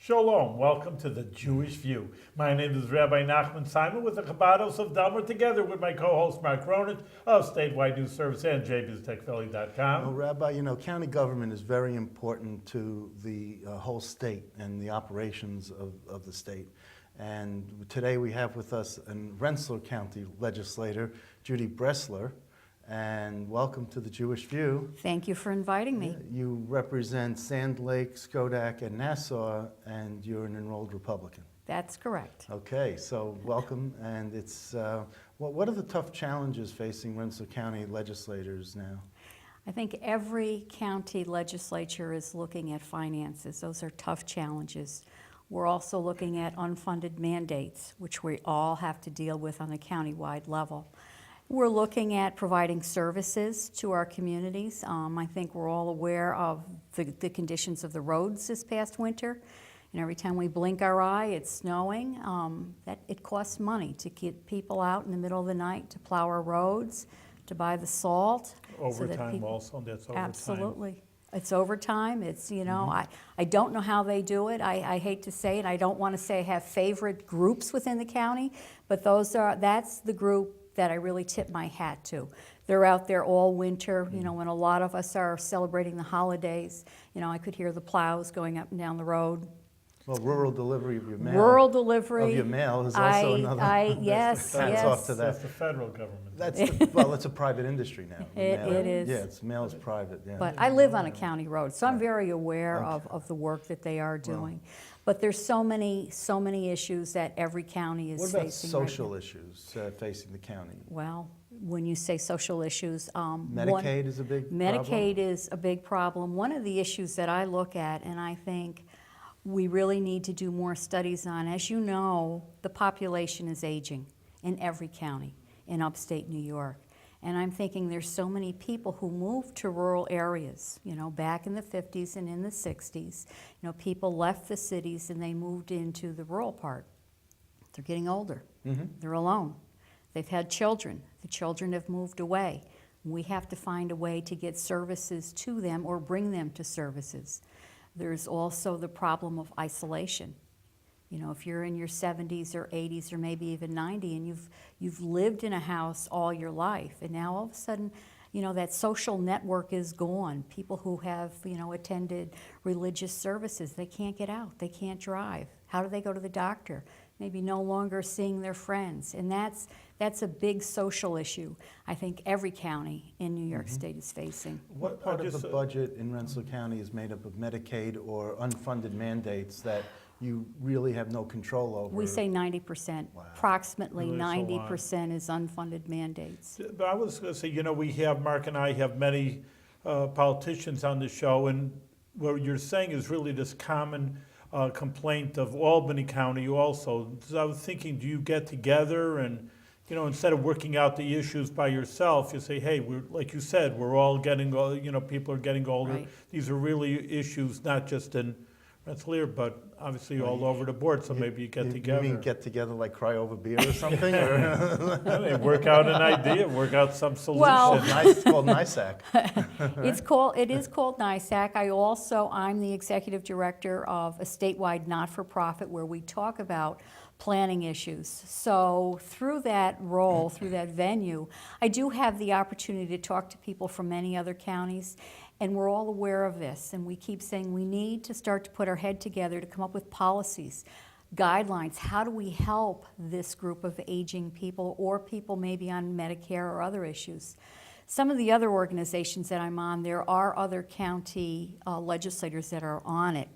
Shalom, welcome to the Jewish View. My name is Rabbi Nachman Simon with the Chabados of Delmer, together with my co-host Mark Ronan of Statewide News Service and jbiztechvalley.com. Well, Rabbi, county government is very important to the whole state and the operations of the state. And today we have with us a Rensselaer County Legislator, Judy Breselor. And welcome to the Jewish View. Thank you for inviting me. You represent Sand Lake, Schodack, and Nassau, and you're an enrolled Republican. That's correct. Okay, so welcome. And it's what are the tough challenges facing Rensselaer County legislators now? I think every county legislature is looking at finances. Those are tough challenges. We're also looking at unfunded mandates, which we all have to deal with on a county-wide level. We're looking at providing services to our communities. I think we're all aware of the conditions of the roads this past winter. And every time we blink our eye, it's snowing. That it costs money to get people out in the middle of the night to plow our roads, to buy the salt. Overtime also, that's overtime. Absolutely. It's overtime. It's, I don't know how they do it. I hate to say it. I don't want to say I have favorite groups within the county, but that's the group that I really tip my hat to. They're out there all winter, when a lot of us are celebrating the holidays. I could hear the plows going up and down the road. Well, rural delivery of your mail. Rural delivery. Of your mail is also another. Yes. Off to that. That's the federal government. It's a private industry now. It is. Yeah, mail is private. Yeah. But I live on a county road, so I'm very aware of the work that they are doing. But there's so many issues that every county is facing. What about social issues facing the county? Well, when you say social issues, Medicaid is a big problem? Medicaid is a big problem. One of the issues that I look at, and I think we really need to do more studies on, as you know, the population is aging in every county in upstate New York. And I'm thinking there's so many people who moved to rural areas, back in the 50s and in the 60s. People left the cities and they moved into the rural part. They're getting older. Mm-hmm. They're alone. They've had children. The children have moved away. We have to find a way to get services to them or bring them to services. There's also the problem of isolation. If you're in your 70s or 80s or maybe even 90 and you've lived in a house all your life, and now all of a sudden, that social network is gone. People who have, attended religious services, they can't get out, they can't drive. How do they go to the doctor? Maybe no longer seeing their friends. And that's a big social issue I think every county in New York State is facing. What part of the budget in Rensselaer County is made up of Medicaid or unfunded mandates that you really have no control over? We say 90%. Wow. Approximately Really, 90% is unfunded mandates. But I was going to say, Mark and I have many politicians on the show, and what you're saying is really this common complaint of Albany County also. So I was thinking, do you get together and, instead of working out the issues by yourself, you say, hey, like you said, we're all getting, people are getting older. Right. These are really issues not just in Rensselaer, but obviously all over the board, so maybe you get together. You mean get together like cry over beer or something? Or? Work out an idea, work out some solution. Well, It's called NISAC. It is called NISAC. I'm the executive director of a statewide not-for-profit where we talk about planning issues. So through that role, through that venue, I do have the opportunity to talk to people from many other counties. And we're all aware of this, and we keep saying we need to start to put our head together to come up with policies, guidelines. How do we help this group of aging people or people maybe on Medicare or other issues? Some of the other organizations that I'm on, there are other county legislators that are on it.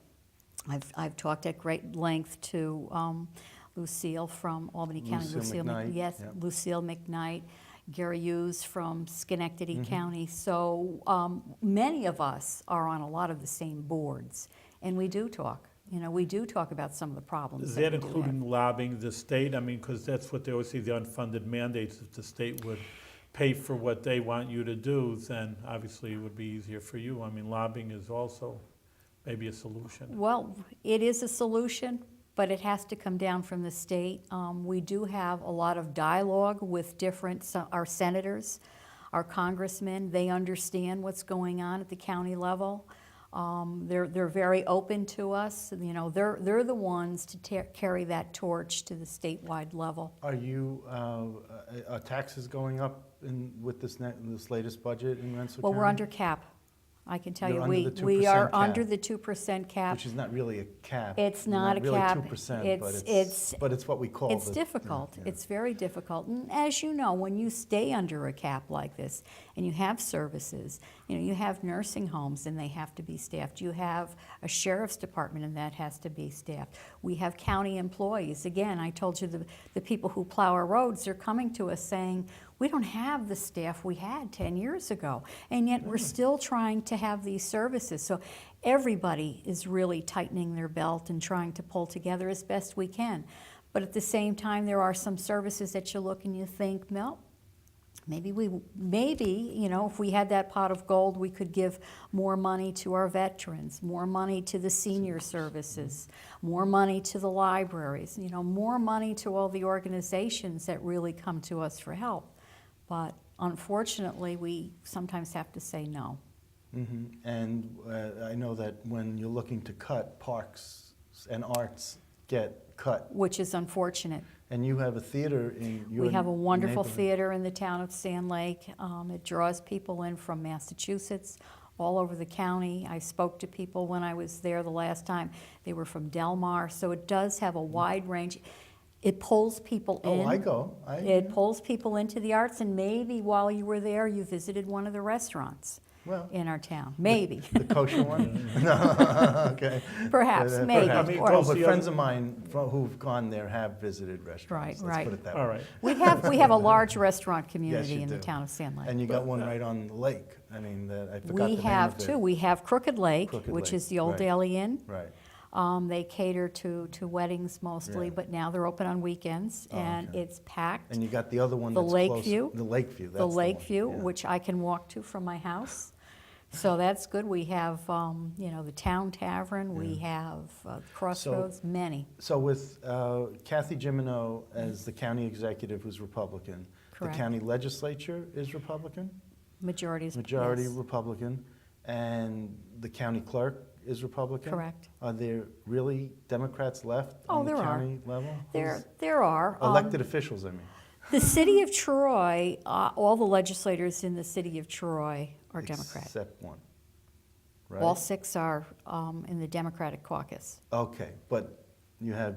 I've talked at great length to Lucille from Albany County. Lucille McKnight. Yes, Yep. Lucille McKnight. Gary Hughes from Schenectady County. So many of us are on a lot of the same boards, and we do talk. We do talk about some of the problems. Is that including lobbying the state? I mean, because that's what they always see, the unfunded mandates. If the state would pay for what they want you to do, then obviously it would be easier for you. I mean, lobbying is also maybe a solution. Well, it is a solution, but it has to come down from the state. We do have a lot of dialogue with our senators, our congressmen. They understand what's going on at the county level. They're very open to us. You know, they're the ones to carry that torch to the statewide level. Are you, are taxes going up with this latest budget in Rensselaer Well, County? we're under cap. I can tell You're you, under the we 2% are cap. under the 2% cap. Which is not really a cap. It's not a really cap. 2%, but It's but it's what we call It's the- difficult. yeah. It's very difficult. And as you know, when you stay under a cap like this and you have services, you know, you have nursing homes and they have to be staffed. You have a sheriff's department and that has to be staffed. We have county employees. Again, I told you the people who plow our roads, they're coming to us saying, we don't have the staff we had 10 years ago, and yet we're still trying to have these services. So everybody is really tightening their belt and trying to pull together as best we can. But at the same time, there are some services that you look and you think, well, maybe, you know, if we had that pot of gold, we could give more money to our veterans, more money to the senior services, more money to the libraries, you know, more money to all the organizations that really come to us for help. But unfortunately, we sometimes have to say no. And I know that when you're looking to cut, parks and arts get cut. Which is unfortunate. And you have a theater in your We have a wonderful neighborhood. theater in the town of Sand Lake. It draws people in from Massachusetts, all over the county. I spoke to people when I was there the last time. They were from Del Mar, so it does have a wide range. It pulls people in. Oh, I go. It pulls people into the arts, and maybe while you were there, you visited one of the restaurants Well, in our town. Maybe. the kosher one? No, okay. Perhaps, But, maybe. perhaps. I mean, Or- goes But the friends other- of mine who've gone there have visited restaurants. Right, Let's right. put it that All way. right. we have a large restaurant Yes, community you in the do. town of Sand Lake. And you got one right on the lake. I mean, I forgot the We name have of it. two. We have Crooked Lake, Crooked which Lake, is the old right. Daily Inn. Right. They cater to weddings mostly, Yeah. but now they're open on weekends, Oh, and okay. it's packed. And you got the other one The that's close. Lakeview. The Lakeview, that's The one, Lakeview, yeah. which I can walk to from my house. So that's good. We have, you know, the Town Tavern, we have Crossroads, many. So with Kathy Jimino as the county executive who's Republican, Correct. the county legislature is Republican, Majorities, majority yes. Republican, and the county clerk is Republican? Correct. Are there really Democrats left Oh, on the there are. county level? There are. Elected officials, I mean. The city of Troy, all the legislators in the city of Troy are Democrat. Except one, right? All 6 are in the Democratic caucus. Okay, but you have,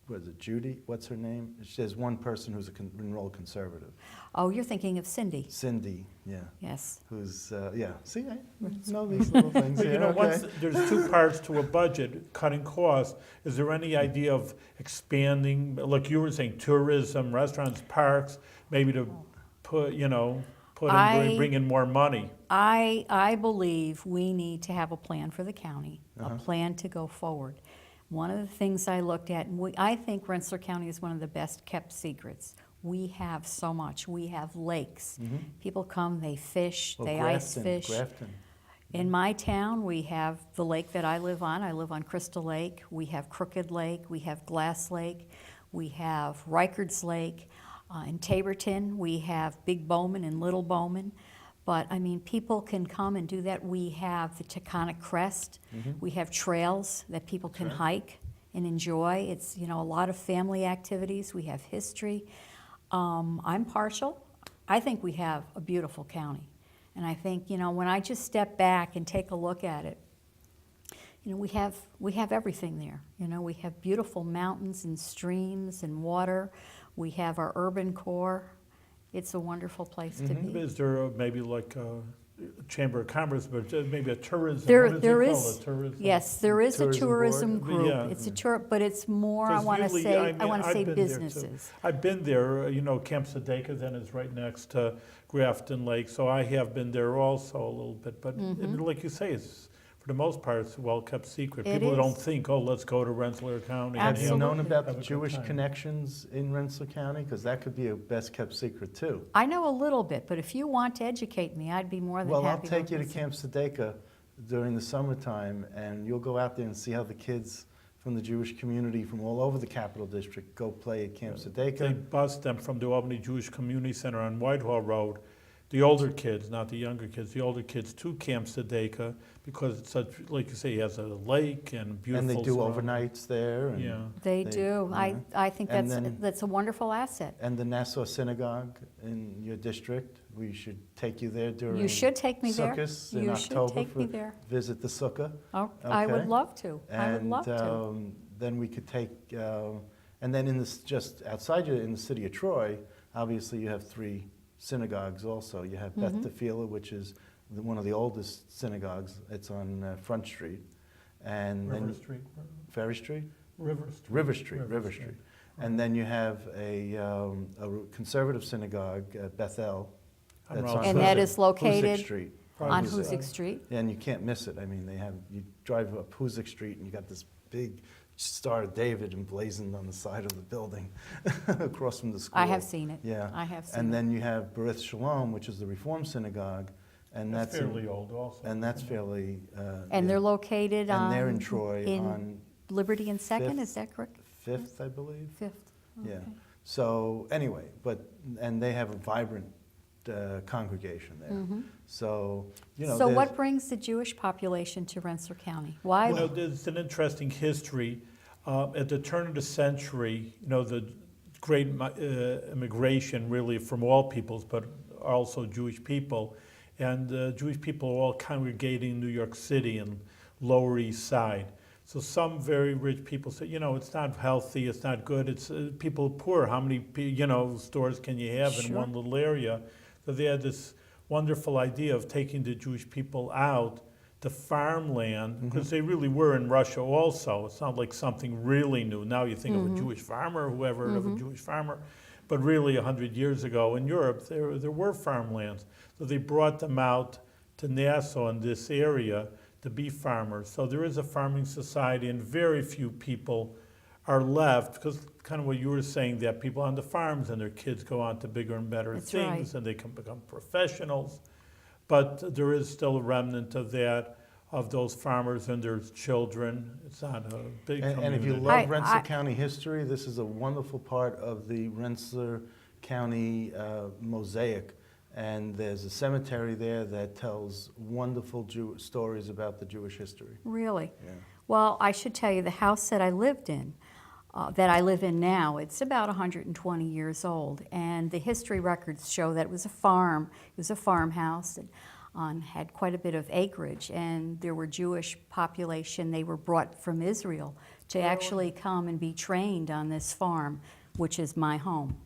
what is it, Judy? What's her name? There's one person who's enrolled conservative. Oh, you're thinking of Cindy. Cindy, yeah. Yes. Who's, yeah, see, I know these little things. But you yeah, know, okay. once, there's two parts to a budget, cutting costs. Is there any idea of expanding, like you were saying, tourism, restaurants, parks, maybe to put, you know, bring in more money? I believe we need to have a plan for the county, Uh-huh. a plan to go forward. One of the things I looked at, and I think Rensselaer County is one of the best kept secrets. We have so much. We have lakes. People come, they fish, Well, they Grafton, ice fish. Grafton. In my town, we have the lake that I live on. I live on Crystal Lake. We have Crooked Lake. We have Glass Lake. We have Reichard's Lake. In Taborton, we have Big Bowman and Little Bowman. But, I mean, people can come and do that. We have the Taconic Crest. We have trails that people can hike and enjoy. It's, you know, a lot of family activities. We have history. I'm partial. I think we have a beautiful county. And I think, you know, when I just step back and take a look at it, you know, we have everything there. You know, we have beautiful mountains and streams and water. We have our urban core. It's a wonderful place to be. Is there maybe like a Chamber of Commerce, but maybe a tourism? There, what does there it is, call it, tourism? yes, there is a Tourism board? tourism group. Yeah. It's a tour, but it's more, I 'Cause want to usually, say, mean, I've been there, too. businesses. I've been there, you know, Camp Sedeka then is right next to Grafton Lake, so I have been there also a little bit. But like you say, it's, for the most part, it's a well-kept secret. It People is. don't think, oh, let's go to Rensselaer County. and Have you known Absolutely. about have the a good Jewish time. connections in Rensselaer County? Because that could be a best-kept secret, too. I know a little bit, but if you want to educate me, I'd be more than happy. Well, I'll take you to listen. Camp Sedeka during the summertime, and you'll go out there and see how the kids from the Jewish community from all over the Capital District go play at Camp They Sedeka. bus them from the Albany Jewish Community Center on Whitehall Road the older kids, not the younger kids, the older kids to Camp Sedeka because it's such, like you say, it has a lake and beautiful. And they do surroundings. overnights there. And Yeah. They do. yeah. I think And that's, then- that's a wonderful asset. And the Nassau Synagogue in your district, we should take you there during You should take me there. Sukkot in You should October take me for there. visit the sukkah. Oh, I would Okay. love to. I would And love to. then we could take, and then in this, just outside you, in the city of Troy, obviously you have 3 synagogues also. You have Beth Tefillah, which is one of the oldest synagogues. It's on Front Street. And River then Street. Ferry Street? River Street. River Street. And then you have a conservative synagogue, Bethel. On that's Route And that is Hoosick located Street. on Hoosick. Hoosick Street. And you can't miss it. I mean, you drive up Hoosick Street and you got this big Star of David emblazoned on the side of the building across from the school. I have seen it. Yeah. I have seen And it. then you have Berith Shalom, which is the Reform Synagogue, and That's that's in- fairly old also. and that's fairly. And yeah. they're located on. And they're in Troy in on Liberty and Second, Fifth. is that correct? 5th, I believe. 5th. Yeah. Okay. So anyway, and they have a vibrant congregation there. Mhm. So you know. So there's- what brings the Jewish population to Rensselaer County? Why? You know, there's an interesting history. At the turn of the century, you know, the great immigration really from all peoples, but also Jewish people. And Jewish people are all congregating in New York City and Lower East Side. So some very rich people say, you know, it's not healthy, it's not good, it's people poor. How many, stores can you have in Sure. one little area? So they had this wonderful idea of taking the Jewish people out to farmland, because they really were in Russia also. It's not like something really new. Now you think of a Jewish farmer, whoever heard of a Jewish farmer, but really 100 years ago in Europe, there were farmlands. So they brought them out to Nassau in this area to be farmers. So there is a farming society, and very few people are left, because kind of what you were saying, that people on the farms and their kids go on to bigger and better That's things, right. and they can become professionals. But there is still a remnant of that, of those farmers and their children. It's not a big community. And if you I- love Rensselaer County history, this is a wonderful part of the Rensselaer County mosaic. And there's a cemetery there that tells wonderful stories about the Jewish history. Really? Yeah. Well, I should tell you, the house that I lived in, that I live in now, it's about 120 years old. And the history records show that it was a farm. It was a farmhouse that had quite a bit of acreage. And there were Jewish population. They were brought from Israel to actually come and be trained on this farm, which is my home.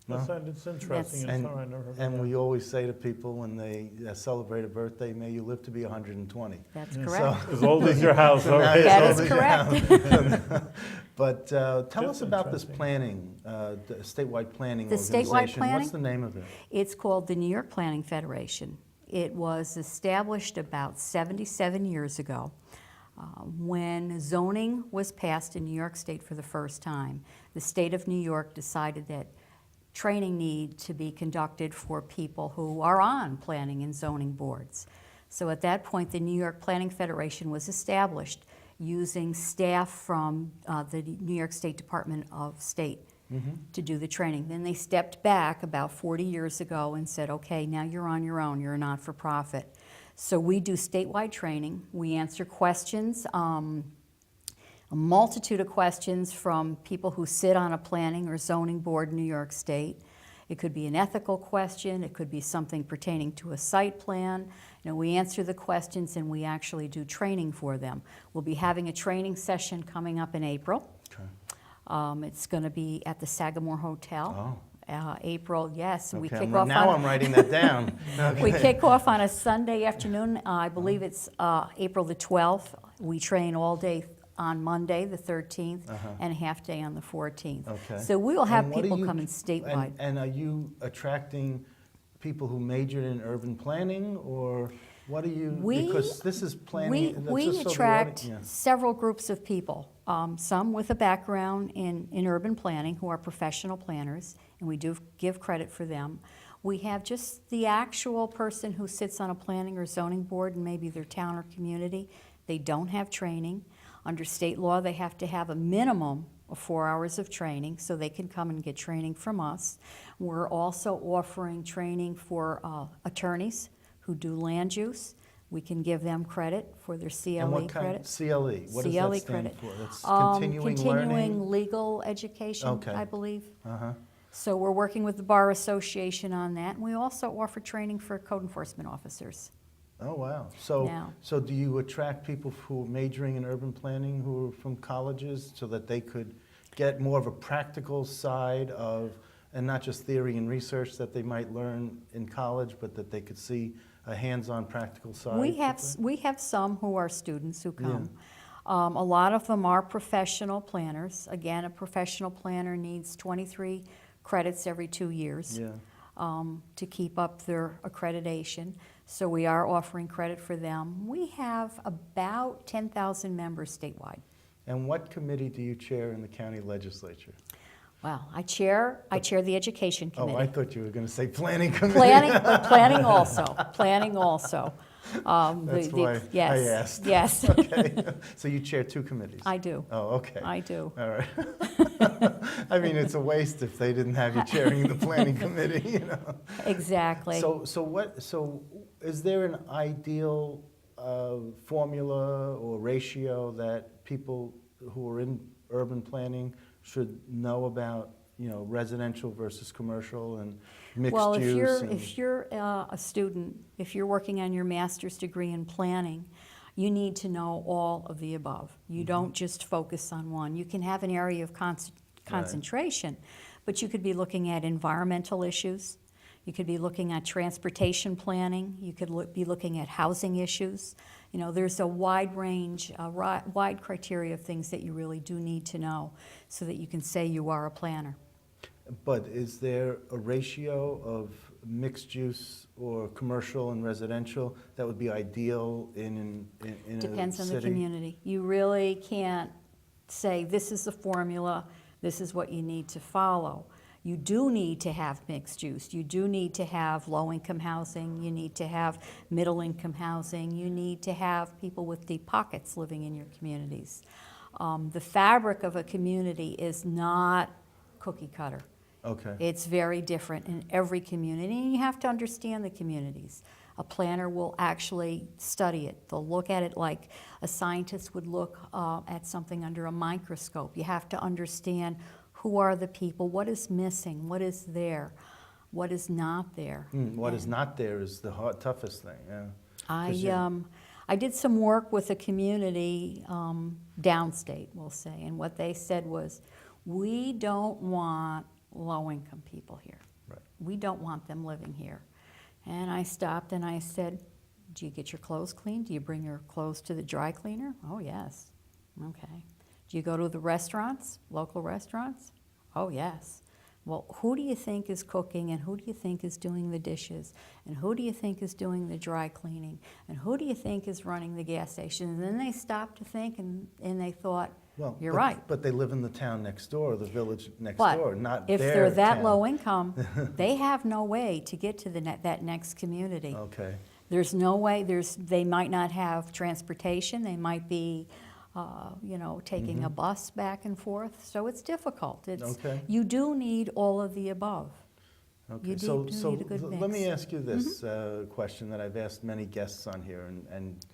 It's interesting. And, It's all right, I never heard and that. we always say to people when they celebrate a birthday, may you live to be 120. That's Yeah. correct. As old as your house, So now okay. it's That all is the- correct. But tell That's us about this interesting. planning, the statewide planning The statewide organization. planning? What's the name of it? It's called the New York Planning Federation. It was established about 77 years ago when zoning was passed in New York State for the first time. The state of New York decided that training need to be conducted for people who are on planning and zoning boards. So at that point, the New York Planning Federation was established using staff from the New York State Department of State to do the training. Then they stepped back about 40 years ago and said, okay, now you're on your own, you're a not-for-profit. So we do statewide training. We answer questions, a multitude of questions from people who sit on a planning or zoning board in New York State. It could be an ethical question, it could be something pertaining to a site plan. You know, we answer the questions and we actually do training for them. We'll be having a training session coming up in April. Okay. It's going to be at the Sagamore Hotel. April, yes. We Okay, kick off now on I'm writing that down. we Okay. kick off on a Sunday afternoon. I believe it's April the 12th. We train all day on Monday, the 13th, and a half day on the 14th. Okay. So we will have And what people are you- coming statewide. And are you attracting people who majored in urban planning, or what are you? Because this is planning. that's We just so the attract yeah. several groups of people, some with a background in urban planning who are professional planners, and we do give credit for them. We have just the actual person who sits on a planning or zoning board in maybe their town or community. They don't have training. Under state law, they have to have a minimum 4 hours of training, so they can come and get training from us. We're also offering training for attorneys who do land use. We can give them credit for their CLE And what kind, credit. CLE, what does CLE that stand credit. for? That's continuing learning? Continuing legal education, Okay. I believe. Uh-huh. So we're working with the Bar Association on that, and we also offer training for code enforcement officers. Oh, wow. Now. So do you attract people who are majoring in urban planning who are from colleges so that they could get more of a practical side of, and not just theory and research that they might learn in college, but that they could see a hands-on practical side? We have some who are students who come. A lot of them are professional planners. Again, a professional planner needs 23 credits every 2 years to keep up their accreditation. So we are offering credit for them. We have about 10,000 members statewide. And what committee do you chair in the county legislature? Well, I chair the education Oh, committee. I thought you were going to say planning committee. Planning also. That's why yes, I asked. Yes, Okay. So you chair 2 committees? I do. Oh, okay. I do. All right. I mean, it's a waste if they didn't have you chairing the planning committee, you know? Exactly. So is there an ideal formula or ratio that people who are in urban planning should know about, you know, residential versus commercial and mixed Well, use? if you're a student, if you're working on your master's degree in planning, you need to know all of the above. You don't just focus on one. You can have an area of concentration, but you could be looking at environmental issues. You could be looking at transportation planning. You could be looking at housing issues. You know, there's a wide range, wide criteria of things that you really do need to know so that you can say you are a planner. But is there a ratio of mixed use or commercial and residential that would be ideal in a city? Depends on the community. You really can't say this is the formula, this is what you need to follow. You do need to have mixed use. You do need to have low-income housing. You need to have middle-income housing. You need to have people with deep pockets living in your communities. The fabric of a community is not cookie cutter. Okay. It's very different in every community, and you have to understand the communities. A planner will actually study it. They'll look at it like a scientist would look at something under a microscope. You have to understand who are the people, what is missing, what is there, what is not there. What is not there is the toughest thing, yeah. I did some work with a community downstate, we'll say, and what they said was, we don't want low-income people here. Right. We don't want them living here. And I stopped and I said, do you get your clothes cleaned? Do you bring your clothes to the dry cleaner? Oh, yes. Okay. Do you go to the restaurants, local restaurants? Oh, yes. Well, who do you think is cooking, and who do you think is doing the dishes, and who do you think is doing the dry cleaning, and who do you think is running the gas station? And then they stopped to think, and they thought, you're right. But they live in the town next door, the village next But door, not if their they're that town. low income, they have no way to get to that next community. Okay. There's no way. They might not have transportation. They might be, taking a bus back and forth. So it's difficult. Okay. You do need all of the above. Okay. You do need a good mix. Let me ask you this question that I've asked many guests on here, and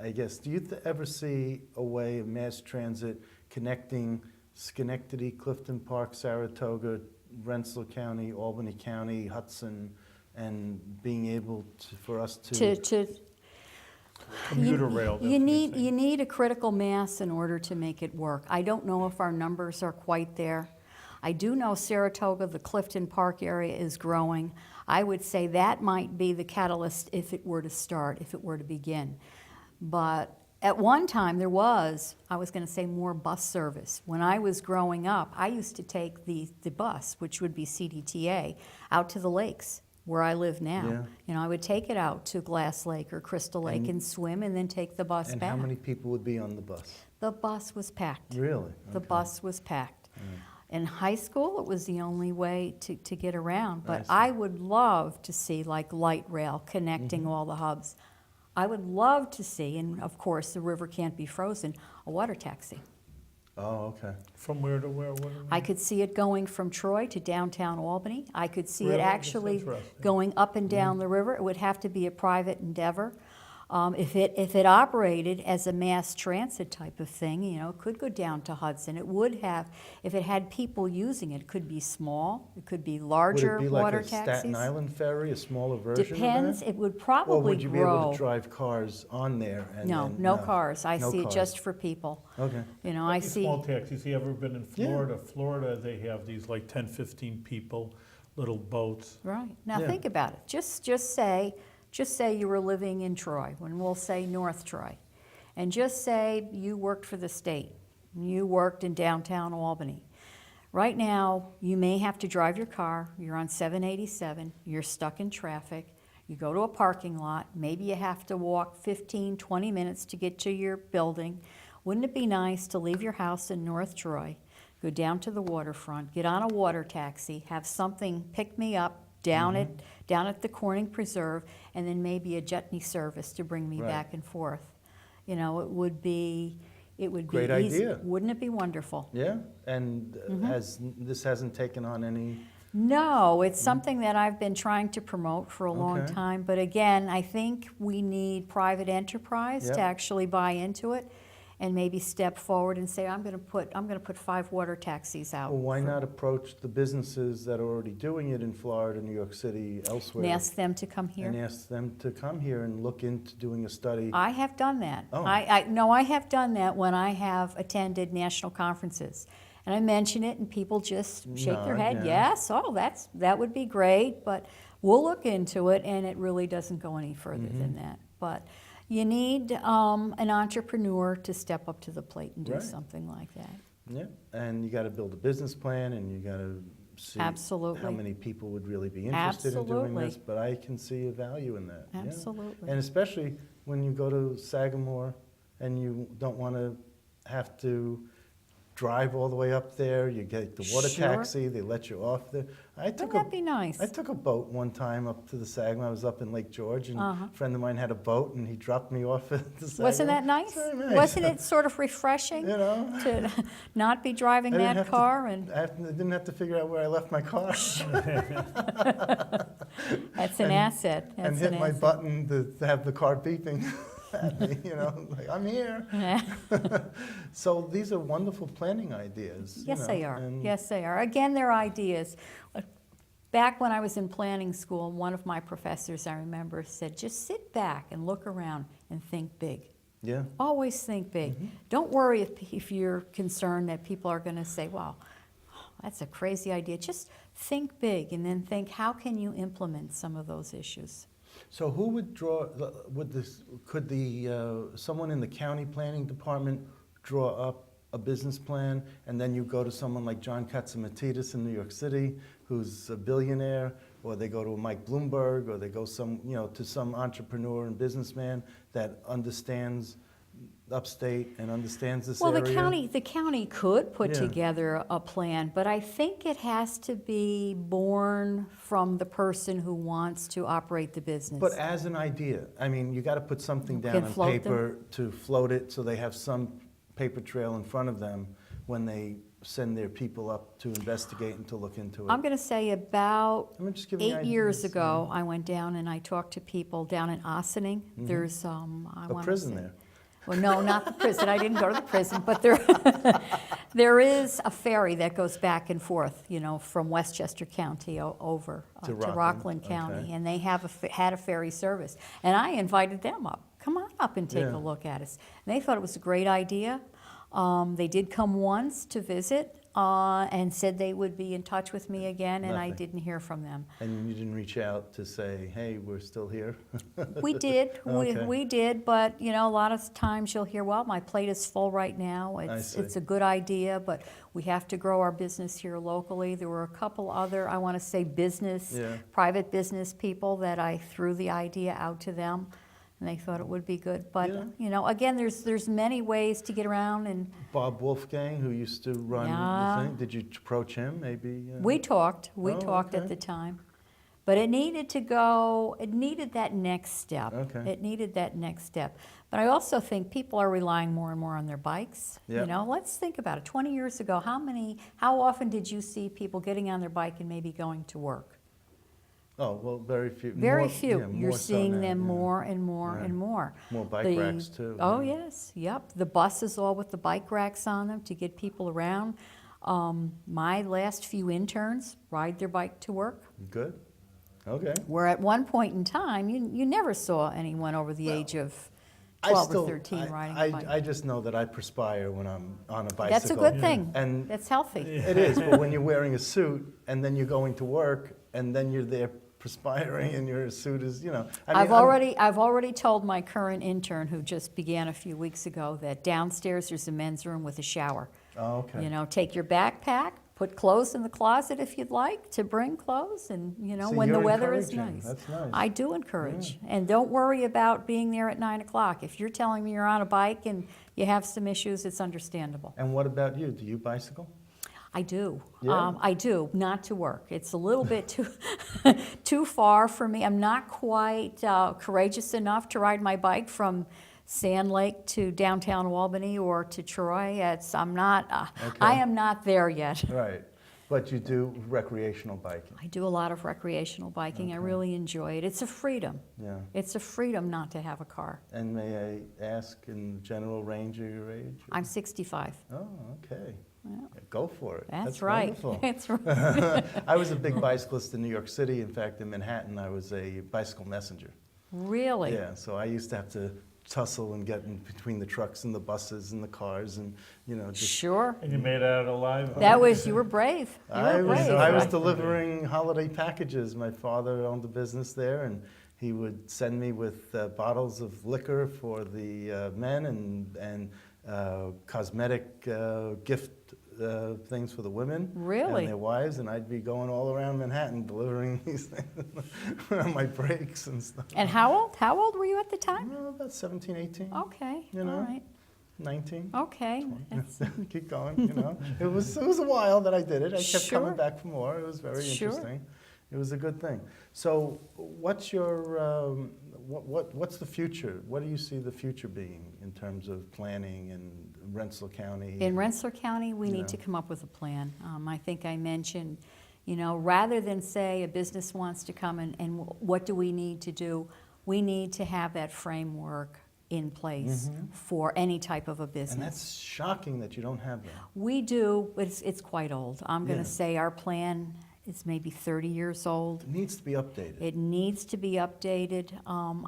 I guess, do you ever see a way of mass transit connecting Schenectady, Clifton Park, Saratoga, Rensselaer County, Albany County, Hudson, and being able for us to Commuter rail. You need a critical mass in order to make it work. I don't know if our numbers are quite there. I do know Saratoga, the Clifton Park area is growing. I would say that might be the catalyst if it were to start, if it were to begin. But at one time there was, I was going to say, more bus service. When I was growing up, I used to take the bus, which would be CDTA, out to the lakes where I live now. Yeah. You know, I would take it out to Glass Lake or Crystal Lake and swim and then take the bus and back. how many people would be on the bus? The bus was packed. Really? The Okay. bus was packed. In high school, it was the only way to get around. But see. I would love to see like light rail connecting all the hubs. I would love to see, and of course the river can't be frozen, a water taxi. Oh, okay. From where to where? I could see it going from Troy to downtown Albany. I could see Really? it That's actually interesting. going up and down the river. It would have to be a private endeavor. If it operated as a mass transit type of thing, you know, it could go down to Hudson. It would have, if it had people using it, it could be small, it could be larger Would it be water like a taxis. Staten Island ferry, a smaller version Depends, of that? it would Or probably would you be able grow. to drive cars on there? And No, then- no cars. I No see it cars. just for people. Okay. You know, I These see, small taxis, you ever been in Yeah. Florida? Florida, they have these like 10, 15 people, little boats. right. Now Yeah. think about it. Just say you were living in Troy, when we'll say North Troy. And just say you worked for the state. You worked in downtown Albany. Right now, you may have to drive your car, you're on 787, you're stuck in traffic, you go to a parking lot, maybe you have to walk 15, 20 minutes to get to your building. Wouldn't it be nice to leave your house in North Troy, go down to the waterfront, get on a water taxi, have something pick me up down at the Corning Preserve, and then maybe a Jetney service to bring me Right. back and forth? You know, it would be Great easy. idea. Wouldn't it be wonderful? Yeah, and this hasn't taken on any, No, it's something that I've been trying to promote for a long Okay. time, but again, I think we need private enterprise Yep. to actually buy into it and maybe step forward and say, I'm gonna put 5 water taxis out. well, why not approach the businesses that are already doing it in Florida, New York City, elsewhere? And ask them to come And here. ask them to come here and look into doing a study. I have done that. Oh. I have done that when I have attended national conferences. And I mention it and people just shake their Nod, head, yeah. yes, oh, that would be great, but we'll look into it, and it really doesn't go any further Mm-hmm. than that. But you need an entrepreneur to step up to the plate and do Right. something like that. Yeah, and you got to build a business plan, and you got to see Absolutely. how many people would really be interested in doing this. Absolutely. But I can see a value in that. yeah. Absolutely. And especially when you go to Sagamore and you don't want to have to drive all the way up there. You get the water Sure. taxi. They let you off there. Wouldn't that be nice? I took a boat one time up to the Sagamore. I was up in Lake George, and Uh-huh. a friend of mine had a boat, and he dropped me off at the Sagamore. Wasn't that nice? It's very nice. Wasn't it sort of refreshing You know? to not be driving I didn't that have to- car? And I didn't have to figure out where I left my car. that's an asset. and That's hit an my asset. button to have the car beeping at me, you know, like, I'm here. Yeah. So these are wonderful planning ideas. you Yes, know, they are. and- Yes, they are. Again, they're ideas. Back when I was in planning school, one of my professors, I remember, said, just sit back and look around and think big. Yeah, Always think big. Don't worry if you're concerned that people are going to say, wow, that's a crazy idea. Just think big, and then think, how can you implement some of those issues? so who would could someone in the county planning department draw up a business plan, and then you go to someone like John Katzimatidis in New York City, who's a billionaire, or they go to Mike Bloomberg, or they go to some entrepreneur and businessman that understands upstate and understands this Well, area? the county could put Yeah. together a plan, but I think it has to be born from the person who wants to operate the business. But as an idea, I mean, you got to put something You down can on float paper to float it, so they have some paper trail in front of them when they send their people up to investigate and to look into it. I'm going to say about I'm just giving you 8 years ideas, ago, I went down and I talked to people down in Ossining. There's, I A wanna prison say- there. Well, no, not the prison. I didn't go to the prison, but there is a ferry that goes back and forth, you know, from Westchester County over To to Rockland, Rockland County, okay. and they had a ferry service. And I invited them up. Come on up and take Yeah. a look at us. And they thought it was a great idea. They did come once to visit and said they would be in touch with me again, and I Nothing. didn't hear from them. And you didn't reach out to say, hey, we're still here? We did, Okay. we did, but, you know, a lot of times you'll hear, well, my plate is full right now. see. It's a good idea, but we have to grow our business here locally. There were a couple other, I want to say Yeah. private business people that I threw the idea out to them, and they thought it would be good. But, Yeah. you know, again, there's many ways to get around, and Bob Wolfgang, who used to run Yeah. the thing, did you approach him, maybe? we talked Oh, at okay. the time. But it needed to go, it needed that next step. Okay. It needed that next step. But I also think people are relying more and more on their bikes. Yep. You know, let's think about it. 20 years ago, how often did you see people getting on their bike and maybe going to work? Oh, well, very few. Very More- few. yeah, You're more so seeing now, them yeah. more and more Yeah. and more. More bike The- racks too. Oh, yeah. yes, yep. The buses all with the bike racks on them to get people around. My last few interns ride their bike to work, Good. Okay. where at one point in time, you never saw anyone over the age of 12 or 13 riding a bike. I just know that I perspire when I'm on a bicycle. That's a good thing. And That's healthy. it is, but when you're wearing a suit and then you're going to work and then you're there perspiring and your suit is, I mean, I've already told my current intern, who just began a few weeks ago, that downstairs there's a men's room with a shower. Oh, okay. You know, take your backpack, put clothes in the closet if you'd like to bring clothes, and, So when the you're weather is encouraging. nice. That's nice. I do encourage. And don't worry about being there at 9 o'clock. If you're telling me you're on a bike and you have some issues, it's understandable. And what about you? Do you bicycle? I do. Yeah? I do, not to work. It's a little bit too far for me. I'm not quite courageous enough to ride my bike from Sand Lake to downtown Albany or to Troy. I am not there yet. Right. But you do recreational biking. I do a lot of recreational biking. I really enjoy it. It's a freedom. Yeah. It's a freedom not to have a car. And may I ask, in general range of your age? I'm 65. Oh, okay. Yeah. Go for it. That's right. Wonderful. That's right. I was a big bicyclist in New York City. In fact, in Manhattan, I was a bicycle messenger. Really? Yeah, so I used to have to tussle and get in between the trucks and the buses and the cars and, just... Sure. And you made it out alive? You were brave. You were brave. I was right? delivering holiday packages. My father owned a business there, and he would send me with bottles of liquor for the men and cosmetic gift things for the women Really? and their wives, and I'd be going all around Manhattan delivering these things on my breaks and stuff. And how old? How old were you at the time? Well, about 17, 18, Okay. You know? All right. 19. Okay. That's- Keep going, It was a while that I did it. I kept Sure. coming back for more. It was very Sure. interesting. It was a good thing. So what's your, what's the future? What do you see the future being in terms of planning in Rensselaer County? In Rensselaer County, we You need know. to come up with a plan. I think I mentioned, rather than say a business wants to come and what do we need to do, we need to have that framework in place for any type of a business. And that's shocking that you don't have that. We do, but it's quite old. I'm going Yeah. to say our plan is maybe 30 years old. It needs to be updated. It needs to be updated.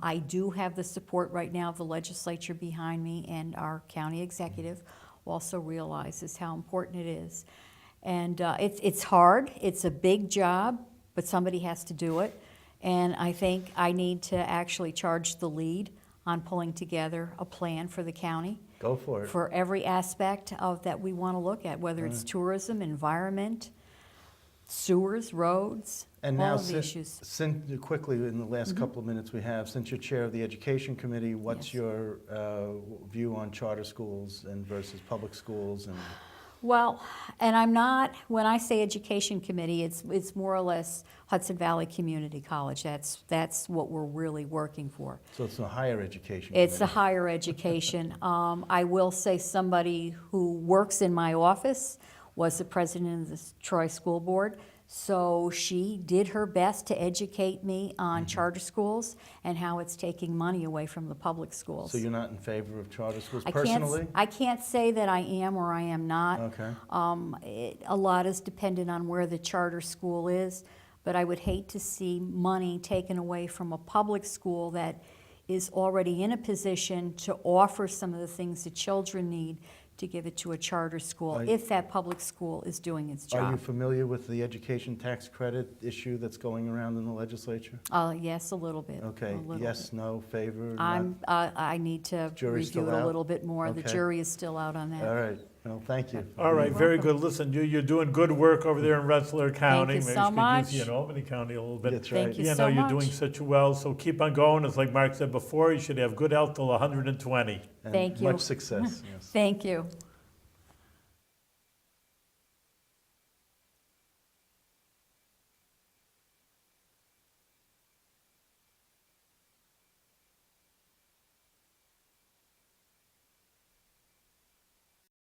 I do have the support right now of the legislature behind me, and our county executive also realizes how important it is. And it's hard. It's a big job, but somebody has to do it. And I think I need to actually charge the lead on pulling together a plan for the county Go for it. for every aspect of that we want to look at, whether it's tourism, environment, sewers, roads, And all now, of the issues. quickly, in the last couple of minutes we have, since you're chair of the Education Committee, what's Yes. your view on charter schools and versus public schools? And Well, and I'm not, when I say education committee, it's more or less Hudson Valley Community College. That's what we're really working for. so it's a higher education It's a committee. higher education. I will say somebody who works in my office was the president of the Troy School Board. So she did her best to educate me on charter schools and how it's taking money away from the public schools. So you're not in favor of charter schools I personally? can't say that I am or I am not. Okay. A lot is dependent on where the charter school is, but I would hate to see money taken away from a public school that is already in a position to offer some of the things that children need, to give it to a charter school if that public school is doing its Are you job. familiar with the education tax credit issue that's going around in the legislature? Yes, a little bit. Okay, a little yes, no, favor? I need to Jury's review still it a out? little bit more. The Okay. jury is still out on that. All right, well, thank you. All right, very good. Listen, you're doing good work over there in Rensselaer County. you Maybe so you could use you much. in Albany County a little bit. That's right. Thank you You so know, you're much. doing such well, so keep on going. It's like Mark said before, you should have good health till 120. And Thank you. Much success, yes. Thank you.